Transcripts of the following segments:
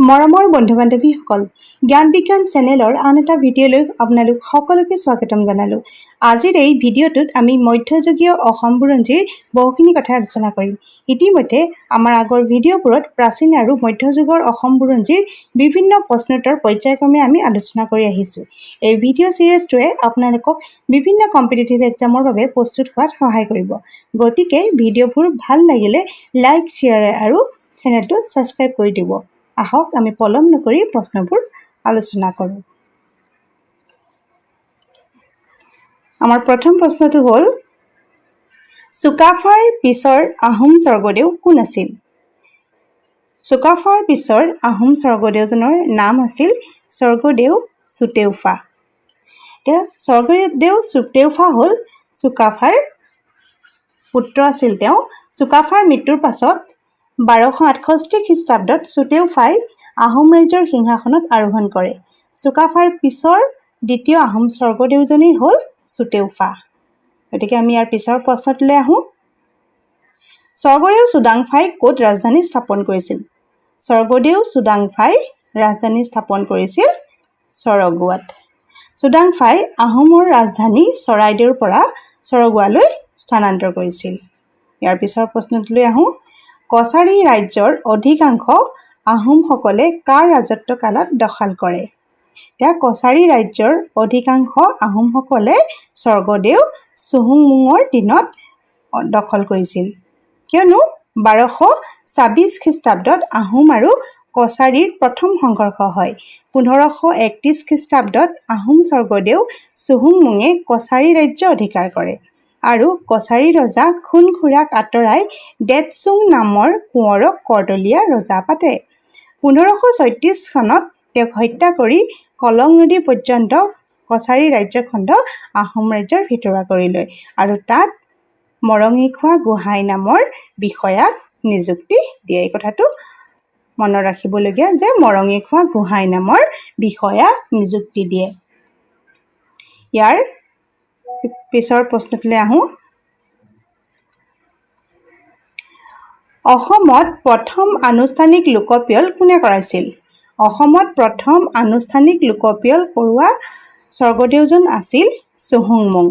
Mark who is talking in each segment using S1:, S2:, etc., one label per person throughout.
S1: মৰমৰ বন্ধু বান্ধৱীসকল, জ্ঞান বিজ্ঞান চেনেলৰ আন এটা ভিডিঅ'লৈ আপোনালোক সকলোকে স্বাগতম জনালোঁ। আজিৰ এই ভিডিঅ'টোত আমি মধ্যযুগীয় অসম বুৰঞ্জীৰ বহুখিনি কথা আলোচনা কৰিম। ইতিমধ্যে আমাৰ আগৰ ভিডিঅ'বোৰত প্ৰাচীন আৰু মধ্যযুগৰ অসম বুৰঞ্জীৰ বিভিন্ন প্ৰশ্নোত্তৰ পৰ্যায়ক্ৰমে আমি আলোচনা কৰি আহিছোঁ। এই ভিডিঅ' চিৰিজটোৱে আপোনালোকক বিভিন্ন কম্পিটিটিভ এক্সামৰ বাবে প্ৰস্তুত হোৱাত সহায় কৰিব। গতিকে ভিডিঅ'বোৰ ভাল লাগিলে লাইক, শ্বেয়াৰ আৰু চেনেলটো ছাবস্ক্ৰাইব কৰি দিব। আহক আমি পলম নকৰি প্ৰশ্নবোৰ আলোচনা কৰোঁ। আমাৰ প্ৰথম প্ৰশ্নটো হ'ল, চুকাফাৰ পিছৰ আহোম স্বৰ্গদেউ কোন আছিল? চুকাফাৰ পিছৰ আহোম স্বৰ্গদেউজনৰ নাম আছিল স্বৰ্গদেউ চুতেউফা। স্বৰ্গদেউ চুতেউফা হ'ল চুকাফাৰ পুত্ৰ আছিল। তেওঁ চুকাফাৰ মৃত্যুৰ পাছত 1268 খ্ৰীষ্টাব্দত চুতেউফাই আহোম ৰাজ্যৰ সিংহাসনত আৰোহণ কৰে। চুকাফাৰ পিছৰ দ্বিতীয় আহোম স্বৰ্গদেউজনেই হ'ল চুতেউফা। গতিকে আমি ইয়াৰ পিছৰ প্ৰশ্নটোলৈ আহোঁ। স্বৰ্গদেউ চুডাংফাই ক'ত ৰাজধানী স্থাপন কৰিছিল? স্বৰ্গদেউ চুডাংফাই ৰাজধানী স্থাপন কৰিছিল চৰগুৱাত। চুডাংফাই আহোমৰ ৰাজধানী চৰাইদেউৰ পৰা চৰগুৱালৈ স্থানান্তৰ কৰিছিল। ইয়াৰ পিছৰ প্ৰশ্নটোলৈ আহোঁ। কছাৰী ৰাজ্যৰ অধিকাংশ আহোমসকলে কাৰ ৰাজত্ব কালত দখল কৰে? এতিয়া কছাৰী ৰাজ্যৰ অধিকাংশ আহোমসকলে স্বৰ্গদেউ চুহুংমুঙৰ দিনত দখল কৰিছিল, কিয়নো 1226 খ্ৰীষ্টাব্দত আহোম আৰু কছাৰীৰ প্ৰথম সংঘৰ্ষ হয়। 1531 খ্ৰীষ্টাব্দত আহোম স্বৰ্গদেউ চুহুংমুঙে কছাৰী ৰাজ্য অধিকাৰ কৰে আৰু কছাৰী ৰজা খুনখুৰাক আঁতৰাই দেটচুং নামৰ কোঁৱৰক কৰ্দলীয়া ৰজা পাতে। 1536 চনত তেওঁক হত্যা কৰি কলং নদী পৰ্যন্ত কছাৰী ৰাজ্যখণ্ড আহোম ৰাজ্যৰ ভিতৰুৱা কৰি লয় আৰু তাত মৰঙীখোৱা গোহাঁই নামৰ বিষয়াক নিযুক্তি দিয়ে। এই কথাটো মনত ৰাখিবলগীয়া যে মৰঙীখোৱা গোহাঁই নামৰ বিষয়াক নিযুক্তি দিয়ে। ইয়াৰ পিছৰ প্ৰশ্নটোলৈ আহোঁ। অসমত প্ৰথম আনুষ্ঠানিক লোকপিয়ল কোনে কৰাইছিল? অসমত প্ৰথম আনুষ্ঠানিক লোকপিয়ল কৰোৱা স্বৰ্গদেউজন আছিল চুহুংমুং।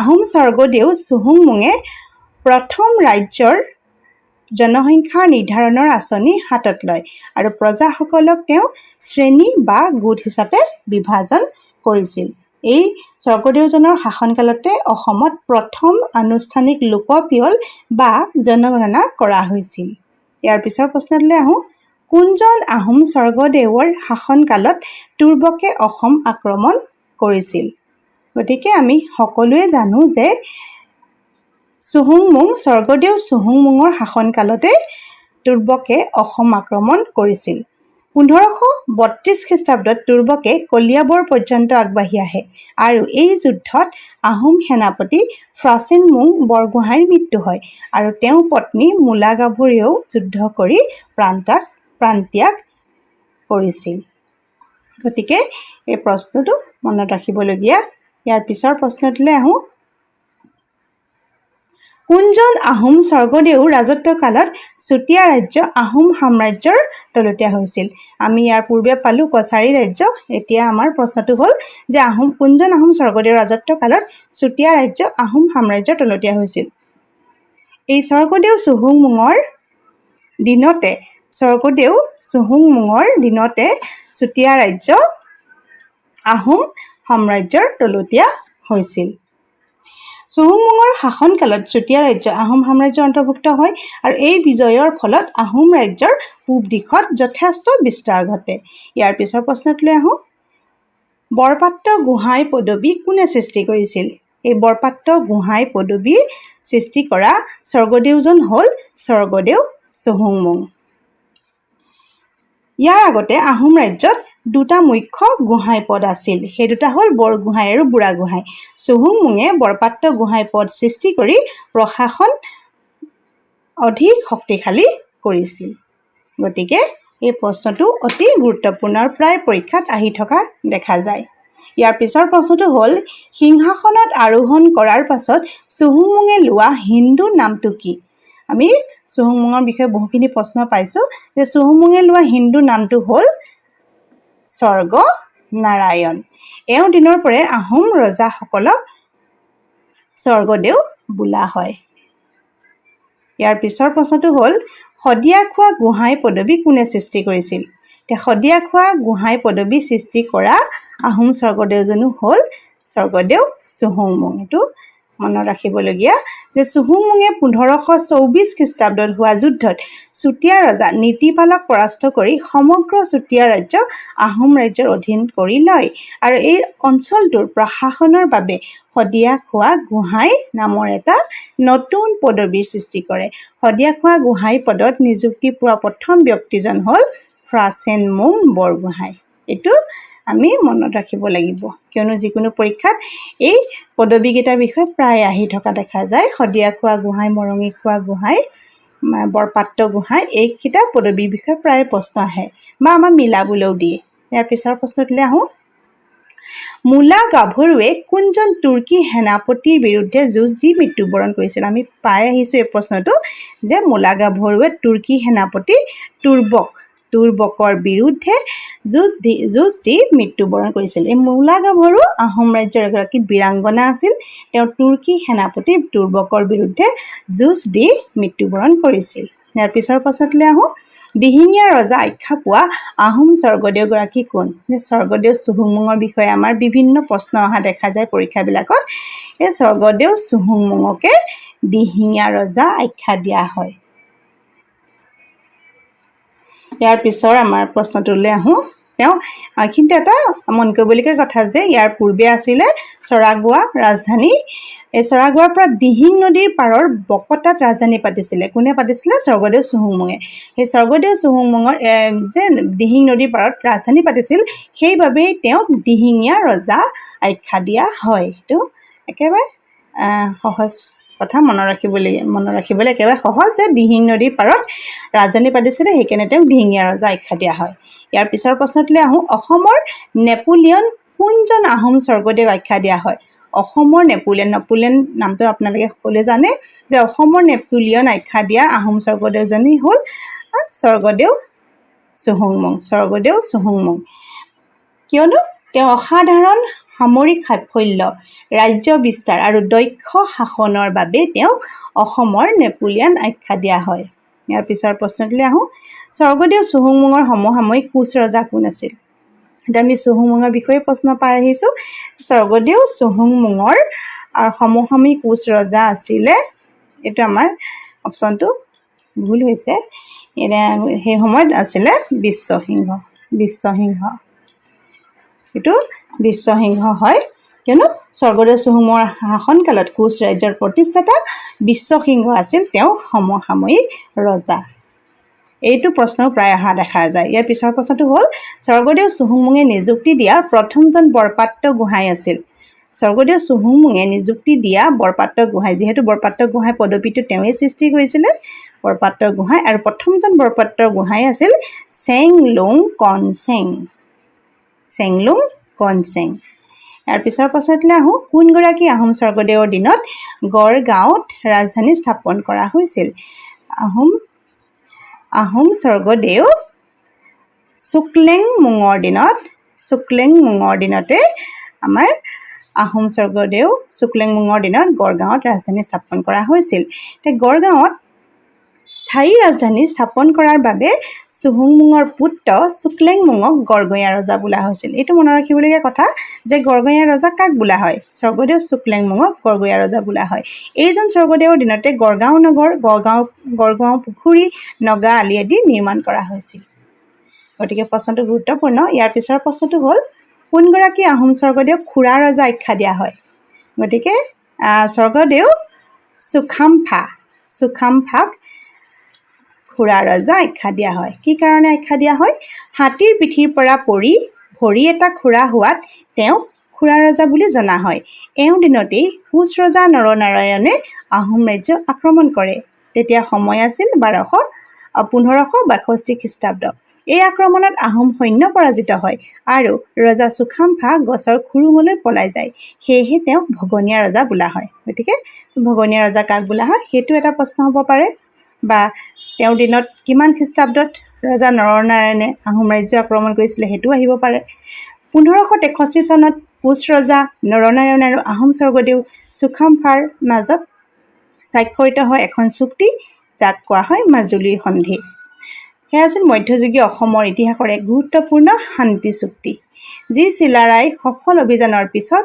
S1: আহোম স্বৰ্গদেউ চুহুংমুঙে প্ৰথম ৰাজ্যৰ জনসংখ্যা নিৰ্ধাৰণৰ আঁচনি হাতত লয় আৰু প্ৰজাসকলক তেওঁ শ্ৰেণী বা গোট হিচাপে বিভাজন কৰিছিল। এই স্বৰ্গদেউজনৰ শাসনকালতে অসমত প্ৰথম আনুষ্ঠানিক লোকপিয়ল বা জনগণনা কৰা হৈছিল। ইয়াৰ পিছৰ প্ৰশ্নটোলৈ আহোঁ। কোনজন আহোম স্বৰ্গদেউৰ শাসনকালত তুৰ্বকে অসম আক্ৰমণ কৰিছিল? গতিকে আমি সকলোৱে জানো যে স্বৰ্গদেউ চুহুংমুঙৰ শাসনকালতে তুৰ্বকে অসম আক্ৰমণ কৰিছিল। 1532 খ্ৰীষ্টাব্দত তুৰ্বকে কলিয়াবৰ পৰ্যন্ত আগবাঢ়ি আহে আৰু এই যুদ্ধত আহোম সেনাপতি ফ্ৰাচেনমুং বৰগোহাঁইৰ মৃত্যু হয় আৰু তেওঁৰ পত্নী মূলা গাভৰুৱেও যুদ্ধ কৰি প্ৰাণত্যাগ কৰিছিল। গতিকে এই প্ৰশ্নটো মনত ৰাখিবলগীয়া। ইয়াৰ পিছৰ প্ৰশ্নটোলৈ আহোঁ। কোনজন আহোম স্বৰ্গদেউৰ ৰাজত্ব কালত চুতীয়া ৰাজ্য আহোম সাম্ৰাজ্যৰ তলতীয়া হৈছিল? আমি ইয়াৰ পূৰ্বে পালোঁ কছাৰী ৰাজ্য। এতিয়া আমাৰ প্ৰশ্নটো হ'ল যে কোনজন আহোম স্বৰ্গদেউৰ ৰাজত্ব কালত চুতীয়া ৰাজ্য আহোম সাম্ৰাজ্যৰ তলতীয়া হৈছিল? এই স্বৰ্গদেউ চুহুংমুঙৰ দিনতে চুতীয়া ৰাজ্য আহোম সাম্ৰাজ্যৰ তলতীয়া হৈছিল। চুহুংমুঙৰ শাসনকালত চুতীয়া ৰাজ্য আহোম সাম্ৰাজ্যৰ অন্তৰ্ভুক্ত হয় আৰু এই বিজয়ৰ ফলত আহোম ৰাজ্যৰ পূব দিশত যথেষ্ট বিস্তাৰ ঘটে। ইয়াৰ পিছৰ প্ৰশ্নটোলৈ আহোঁ। বৰপাত্ৰ গোহাঁই পদবী কোনে সৃষ্টি কৰিছিল? এই বৰপাত্ৰ গোহাঁই পদবী সৃষ্টি কৰা স্বৰ্গদেউজন হ'ল স্বৰ্গদেউ চুহুংমুং। ইয়াৰ আগতে আহোম ৰাজ্যত দুটা মুখ্য গোহাঁই পদ আছিল। সেই দুটা হ'ল বৰগোহাঁই আৰু বুঢ়াগোহাঁই। চুহুংমুঙে বৰপাত্ৰ গোহাঁই পদ সৃষ্টি কৰি প্ৰশাসন অধিক শক্তিশালী কৰিছিল। গতিকে এই প্ৰশ্নটো অতি গুৰুত্বপূৰ্ণ আৰু প্ৰায় পৰীক্ষাত আহি থকা দেখা যায়। ইয়াৰ পিছৰ প্ৰশ্নটো হ'ল, সিংহাসনত আৰোহণ কৰাৰ পাছত চুহুংমুঙে লোৱা হিন্দু নামটো কি? আমি চুহুংমুঙৰ বিষয়ে বহুখিনি প্ৰশ্ন পাইছোঁ যে চুহুংমুঙে লোৱা হিন্দু নামটো হ'ল স্বৰ্গ নাৰায়ণ। এওঁৰ দিনৰ পৰাই আহোম ৰজাসকলক স্বৰ্গদেউ বোলা হয়। ইয়াৰ পিছৰ প্ৰশ্নটো হ'ল শদিয়াখোৱা গোহাঁই পদবী কোনে সৃষ্টি কৰিছিল? শদিয়াখোৱা গোহাঁই পদবী সৃষ্টি কৰা আহোম স্বৰ্গদেউজনো হ'ল স্বৰ্গদেউ চুহুংমুং। এইটো মনত ৰাখিবলগীয়া যে চুহুংমুঙে 1524 খ্ৰীষ্টাব্দত হোৱা যুদ্ধত চুতীয়া ৰজা নীতিপালক পৰাস্ত কৰি সমগ্ৰ চুতীয়া ৰাজ্য আহোম ৰাজ্যৰ অধীন কৰি লয় আৰু এই অঞ্চলটোৰ প্ৰশাসনৰ বাবে শদিয়াখোৱা গোহাঁই নামৰ এটা নতুন পদবীৰ সৃষ্টি কৰে। শদিয়াখোৱা গোহাঁই পদত নিযুক্তি পোৱা প্ৰথম ব্যক্তিজন হ'ল ফ্ৰাচেনমুং বৰগোহাঁই। এইটো আমি মনত ৰাখিব লাগিব, কিয়নো যিকোনো পৰীক্ষাত এই পদবীকেইটাৰ বিষয়ে প্ৰায় আহি থকা দেখা যায়। শদিয়াখোৱা গোহাঁই, মৰঙীখোৱা গোহাঁই, বৰপাত্ৰ গোহাঁই, এইকেইটা পদবীৰ বিষয়ে প্ৰায় প্ৰশ্ন আহে বা আমাৰ মিলাবলৈও দিয়ে। ইয়াৰ পিছৰ প্ৰশ্নটোলৈ আহোঁ। মূলা গাভৰুৱে কোনজন তুৰ্কী সেনাপতিৰ বিৰুদ্ধে যুঁজ দি মৃত্যুবৰণ কৰিছিল? আমি পাই আহিছোঁ এই প্ৰশ্নটো যে মূলা গাভৰুৱে তুৰ্কী সেনাপতি তুৰ্বকৰ বিৰুদ্ধে যুঁজ দি মৃত্যুবৰণ কৰিছিল। এই মূলা গাভৰু আহোম ৰাজ্যৰ এগৰাকী বীৰাংগনা আছিল। তেওঁ তুৰ্কী সেনাপতি তুৰ্বকৰ বিৰুদ্ধে যুঁজ দি মৃত্যুবৰণ কৰিছিল। ইয়াৰ পিছৰ প্ৰশ্নটোলৈ আহোঁ। দিহিঙীয়া ৰজা আখ্যা পোৱা আহোম স্বৰ্গদেউগৰাকী কোন? স্বৰ্গদেউ চুহুংমুঙৰ বিষয়ে আমাৰ বিভিন্ন প্ৰশ্ন অহা দেখা যায় পৰীক্ষাবিলাকত। এই স্বৰ্গদেউ চুহুংমুঙকে দিহিঙীয়া ৰজা আখ্যা দিয়া হয়। ইয়াৰ পিছৰ আমাৰ প্ৰশ্নটোলৈ আহোঁ। কিন্তু এটা মন কৰিবলগীয়া কথা যে ইয়াৰ পূৰ্বে আছিলে চৰাগুৱা ৰাজধানী। এই চৰাগুৱাৰ পৰা দিহিং নদীৰ পাৰৰ বকতাত ৰাজধানী পাতিছিলে। কোনে পাতিছিলে? স্বৰ্গদেউ চুহুংমুঙে। সেই স্বৰ্গদেউ চুহুংমুঙৰ যে দিহিং নদীৰ পাৰত ৰাজধানী পাতিছিল, সেইবাবেই তেওঁক দিহিঙীয়া ৰজা আখ্যা দিয়া হয়। এইটো একেবাৰে সহজ কথা, মনত ৰাখিবলৈ একেবাৰে সহজ যে দিহিং নদীৰ পাৰত ৰাজধানী পাতিছিলে, সেইকাৰণে তেওঁক দিহিঙীয়া ৰজা আখ্যা দিয়া হয়। ইয়াৰ পিছৰ প্ৰশ্নটোলৈ আহোঁ। অসমৰ নেপোলিয়ন কোনজন আহোম স্বৰ্গদেউক আখ্যা দিয়া হয়? অসমৰ নেপোলিয়ন নামটো আপোনালোকে সকলোৱে জানে যে অসমৰ নেপোলিয়ন আখ্যা দিয়া আহোম স্বৰ্গদেউজনী হ'ল স্বৰ্গদেউ চুহুংমুং। কিয়নো তেওঁ অসাধাৰণ সামৰিক সাফল্য, ৰাজ্য বিস্তাৰ আৰু দক্ষ শাসনৰ বাবে তেওঁক অসমৰ নেপোলিয়ন আখ্যা দিয়া হয়। ইয়াৰ পিছৰ প্ৰশ্নটোলৈ আহোঁ। স্বৰ্গদেউ চুহুংমুঙৰ সমসাময়িক কোচ ৰজা কোন আছিল? এতিয়া আমি চুহুংমুঙৰ বিষয়ে প্ৰশ্ন পাই আহিছোঁ। স্বৰ্গদেউ চুহুংমুঙৰ সমসাময়িক কোচ ৰজা আছিলে, এইটো আমাৰ অপশ্যনটো ভুল হৈছে, সেই সময়ত আছিলে বিশ্বসিংহ। এইটো বিশ্বসিংহ হয়, কিয়নো স্বৰ্গদেউ চুহুংমুঙৰ শাসনকালত কোচ ৰাজ্যৰ প্ৰতিষ্ঠাতা বিশ্বসিংহ আছিল তেওঁ সমসাময়িক ৰজা। এইটো প্ৰশ্নও প্ৰায় অহা দেখা যায়। ইয়াৰ পিছৰ প্ৰশ্নটো হ'ল স্বৰ্গদেউ চুহুংমুঙে নিযুক্তি দিয়া প্ৰথমজন বৰপাত্ৰ গোহাঁই আছিল। স্বৰ্গদেউ চুহুংমুঙে নিযুক্তি দিয়া বৰপাত্ৰ গোহাঁই, যিহেতু বৰপাত্ৰ গোহাঁই পদবীটো তেওঁৱে সৃষ্টি কৰিছিলে, বৰপাত্ৰ গোহাঁই, আৰু প্ৰথমজন বৰপাত্ৰ গোহাঁই আছিল চেংলুং কনচেং। ইয়াৰ পিছৰ প্ৰশ্নটোলৈ আহোঁ। কোনগৰাকী আহোম স্বৰ্গদেউৰ দিনত গড়গাঁৱত ৰাজধানী স্থাপন কৰা হৈছিল? আহোম স্বৰ্গদেউ চুকলেংমুঙৰ দিনতে আমাৰ আহোম স্বৰ্গদেউ চুকলেংমুঙৰ দিনত গড়গাঁৱত ৰাজধানী স্থাপন কৰা হৈছিল। গড়গাঁৱত স্থায়ী ৰাজধানী স্থাপন কৰাৰ বাবে চুহুংমুঙৰ পুত্ৰ চুকলেংমুঙক গড়গঞা ৰজা বোলা হৈছিল। এইটো মনত ৰাখিবলগীয়া কথা যে গড়গঞা ৰজা কাক বোলা হয়? স্বৰ্গদেউ চুকলেংমুঙক গড়গঞা ৰজা বোলা হয়। এইজন স্বৰ্গদেউৰ দিনতে গড়গাঁও নগৰ, গড়গাঁও পুখুৰী, নগা আলি আদি নিৰ্মাণ কৰা হৈছিল। গতিকে প্ৰশ্নটো গুৰুত্বপূৰ্ণ। ইয়াৰ পিছৰ প্ৰশ্নটো হ'ল কোনগৰাকী আহোম স্বৰ্গদেউক খুৰা ৰজা আখ্যা দিয়া হয়? গতিকে স্বৰ্গদেউ চুখামফাক খুৰা ৰজা আখ্যা দিয়া হয়। কি কাৰণে আখ্যা দিয়া হয়? হাতীৰ পিঠিৰ পৰা পৰি ভৰি এটা খুৰা হোৱাত তেওঁক খুৰা ৰজা বুলি জনা হয়। এওঁৰ দিনতেই কোচ ৰজা নৰনাৰায়ণে আহোম ৰাজ্য আক্ৰমণ কৰে। তেতিয়া সময় আছিল 1562 খ্ৰীষ্টাব্দ। এই আক্ৰমণত আহোম সৈন্য পৰাজিত হয় আৰু ৰজা চুখামফা গছৰ খুৰুঙলৈ পলাই যায়। সেয়েহে তেওঁক ভগনীয়া ৰজা বোলা হয়। গতিকে ভগনীয়া ৰজা কাক বোলা হয় সেইটো এটা প্ৰশ্ন হ'ব পাৰে। বা তেওঁৰ দিনত কিমান খ্ৰীষ্টাব্দত ৰজা নৰনাৰায়ণে আহোম ৰাজ্য আক্ৰমণ কৰিছিলে সেইটো আহিব পাৰে। 1563 চনত কোচ ৰজা নৰনাৰায়ণ আৰু আহোম স্বৰ্গদেউ চুকাফাৰ মাজত স্বাক্ষৰিত হয় এখন চুক্তি, যাক কোৱা হয় মাজুলীৰ সন্ধি। সেয়া আছিল মধ্যযুগীয় অসমৰ ইতিহাসৰ এক গুৰুত্বপূৰ্ণ শান্তি চুক্তি, যি চিলাৰায় সফল অভিযানৰ পিছত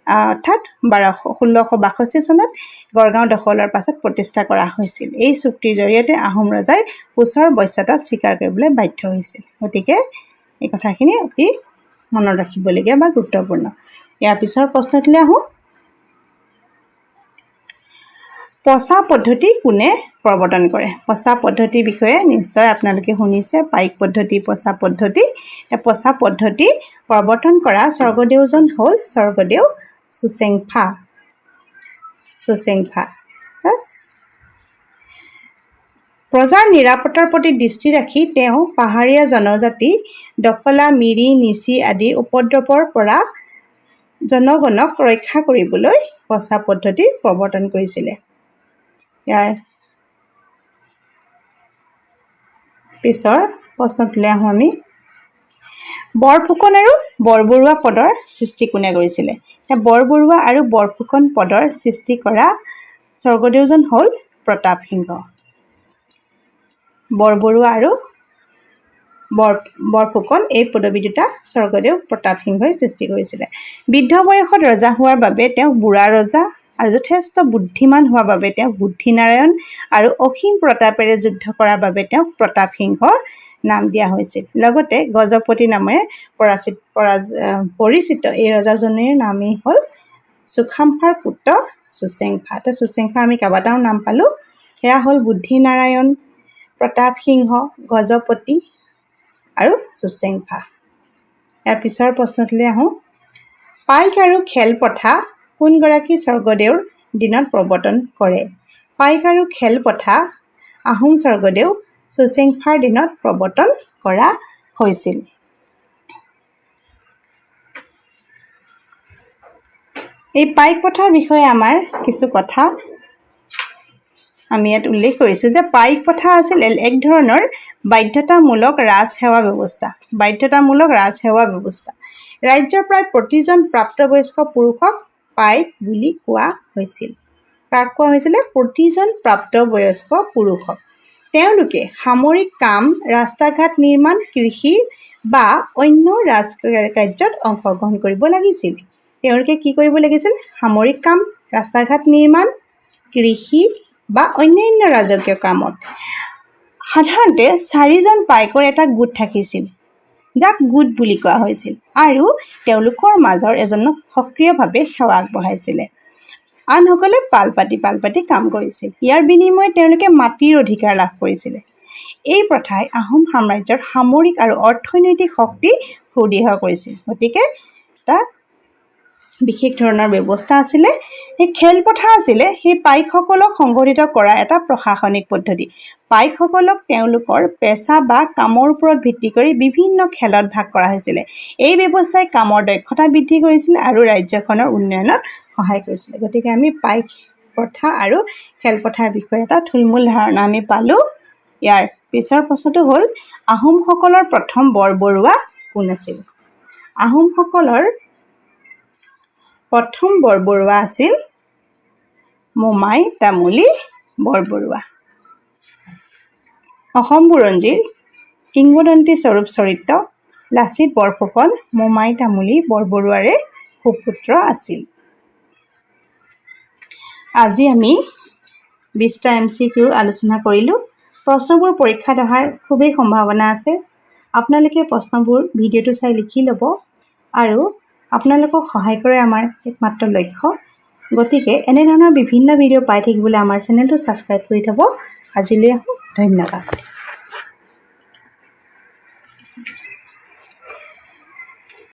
S1: অৰ্থাৎ 1662 চনত গড়গাঁও দখলৰ পাছত প্ৰতিষ্ঠা কৰা হৈছিল। এই চুক্তিৰ জৰিয়তে আহোম ৰজাই কোচৰ বশ্যতা স্বীকাৰ কৰিবলৈ বাধ্য হৈছিল। গতিকে এই কথাখিনি অতি মনত ৰাখিবলগীয়া বা গুৰুত্বপূৰ্ণ। ইয়াৰ পিছৰ প্ৰশ্নটোলৈ আহোঁ। পচা পদ্ধতি কোনে প্ৰৱৰ্তন কৰে? পচা পদ্ধতিৰ বিষয়ে নিশ্চয় আপোনালোকে শুনিছে, পাইক পদ্ধতি, পচা পদ্ধতি। পচা পদ্ধতি প্ৰৱৰ্তন কৰা স্বৰ্গদেউজন হ'ল স্বৰ্গদেউ চুচেংফা। প্ৰজাৰ নিৰাপত্তাৰ প্ৰতি দৃষ্টি ৰাখি তেওঁ পাহাৰীয়া জনজাতি দফলা, মিৰি, নিচি আদিৰ উপদ্ৰৱৰ পৰা জনগণক ৰক্ষা কৰিবলৈ পচা পদ্ধতি প্ৰৱৰ্তন কৰিছিলে। ইয়াৰ পিছৰ প্ৰশ্নটোলৈ আহোঁ আমি। বৰফুকন আৰু বৰবৰুৱা পদৰ সৃষ্টি কোনে কৰিছিলে? বৰবৰুৱা আৰু বৰফুকন পদৰ সৃষ্টি কৰা স্বৰ্গদেউজন হ'ল প্ৰতাপ সিংহ। বৰবৰুৱা আৰু বৰফুকন এই পদবী দুটা স্বৰ্গদেউ প্ৰতাপ সিংহই সৃষ্টি কৰিছিলে। বৃদ্ধ বয়সত ৰজা হোৱাৰ বাবে তেওঁক বুঢ়া ৰজা আৰু যথেষ্ট বুদ্ধিমান হোৱাৰ বাবে তেওঁক বুদ্ধিনাৰায়ণ আৰু অসীম প্ৰতাপেৰে যুদ্ধ কৰাৰ বাবে তেওঁক প্ৰতাপ সিংহৰ নাম দিয়া হৈছিল। লগতে গজপতি নামেৰে পৰিচিত এই ৰজাজনৰ নামেই হ'ল চুকাফাৰ পুত্ৰ চুচেংফা। চুচেংফা আমি কেইবাটাও নাম পালোঁ, সেয়া হ'ল বুদ্ধিনাৰায়ণ, প্ৰতাপ সিংহ, গজপতি আৰু চুচেংফা। ইয়াৰ পিছৰ প্ৰশ্নটোলৈ আহোঁ। পাইক আৰু খেলপথাৰ কোনগৰাকী স্বৰ্গদেউৰ দিনত প্ৰৱৰ্তন কৰে? পাইক আৰু খেলপথাৰ আহোম স্বৰ্গদেউ চুচেংফাৰ দিনত প্ৰৱৰ্তন কৰা হৈছিল। এই পাইক প্ৰথাৰ বিষয়ে আমাৰ কিছু কথা আমি ইয়াত উল্লেখ কৰিছোঁ যে পাইক প্ৰথা আছিল এক ধৰণৰ বাধ্যতামূলক ৰাজসেৱা ব্যৱস্থা। ৰাজ্যৰ প্ৰায় প্ৰতিজন প্ৰাপ্তবয়স্ক পুৰুষক পাইক বুলি কোৱা হৈছিল। কাক কোৱা হৈছিলে? প্ৰতিজন প্ৰাপ্তবয়স্ক পুৰুষক। তেওঁলোকে সামৰিক কাম, ৰাস্তা ঘাট নিৰ্মাণ, কৃষি বা অন্য ৰাজকাৰ্যত অংশগ্ৰহণ কৰিব লাগিছিল। তেওঁলোকে কি কৰিব লাগিছিল? সামৰিক কাম, ৰাস্তা ঘাট নিৰ্মাণ, কৃষি বা অন্যান্য ৰাজকীয় কামত। সাধাৰণতে 4জন পাইকৰ এটা গোট থাকিছিল, যাক গোট বুলি কোৱা হৈছিল, আৰু তেওঁলোকৰ মাজৰ এজনক সক্ৰিয়ভাৱে সেৱা আগবঢ়াইছিলে। আনসকলে পাল পাতি কাম কৰিছিল। ইয়াৰ বিনিময়ত তেওঁলোকে মাটিৰ অধিকাৰ লাভ কৰিছিলে। এই প্ৰথাই আহোম সাম্ৰাজ্যৰ সামৰিক আৰু অৰ্থনৈতিক শক্তি সুদৃঢ় কৰিছিল। গতিকে এটা বিশেষ ধৰণৰ ব্যৱস্থা আছিলে। এই খেলপথাৰ আছিলে সেই পাইকসকলক সংগঠিত কৰা এটা প্ৰশাসনিক পদ্ধতি। পাইকসকলক তেওঁলোকৰ পেচা বা কামৰ ওপৰত ভিত্তি কৰি বিভিন্ন খেলত ভাগ কৰা হৈছিলে। এই ব্যৱস্থাই কামৰ দক্ষতা বৃদ্ধি কৰিছিল আৰু ৰাজ্যখনৰ উন্নয়নত সহায় কৰিছিলে। গতিকে আমি পাইক প্ৰথা আৰু খেলপথাৰ বিষয়ে এটা থুলমূল ধাৰণা আমি পালোঁ। ইয়াৰ পিছৰ প্ৰশ্নটো হ'ল আহোমসকলৰ প্ৰথম বৰবৰুৱা কোন আছিল? আহোমসকলৰ প্ৰথম বৰবৰুৱা আছিল মোমাই তামুলী বৰবৰুৱা। অসম বুৰঞ্জীৰ কিংবদন্তী স্বৰূপ চৰিত্ৰ লাচিত বৰফুকন মোমাই তামুলী বৰবৰুৱাৰে সুপুত্ৰ আছিল। আজি আমি 20টা MCQ আলোচনা কৰিলোঁ। প্ৰশ্নবোৰ পৰীক্ষাত অহাৰ খুবেই সম্ভাৱনা আছে। আপোনালোকে প্ৰশ্নবোৰ ভিডিঅ'টো চাই লিখি ল'ব, আৰু আপোনালোকক সহায় কৰে আমাৰ একমাত্ৰ লক্ষ্য। গতিকে এনেধৰণৰ বিভিন্ন ভিডিঅ' পাই থাকিবলৈ আমাৰ চেনেলটো ছাবস্ক্ৰাইব কৰি থ'ব। আজিলৈ ধন্যবাদ।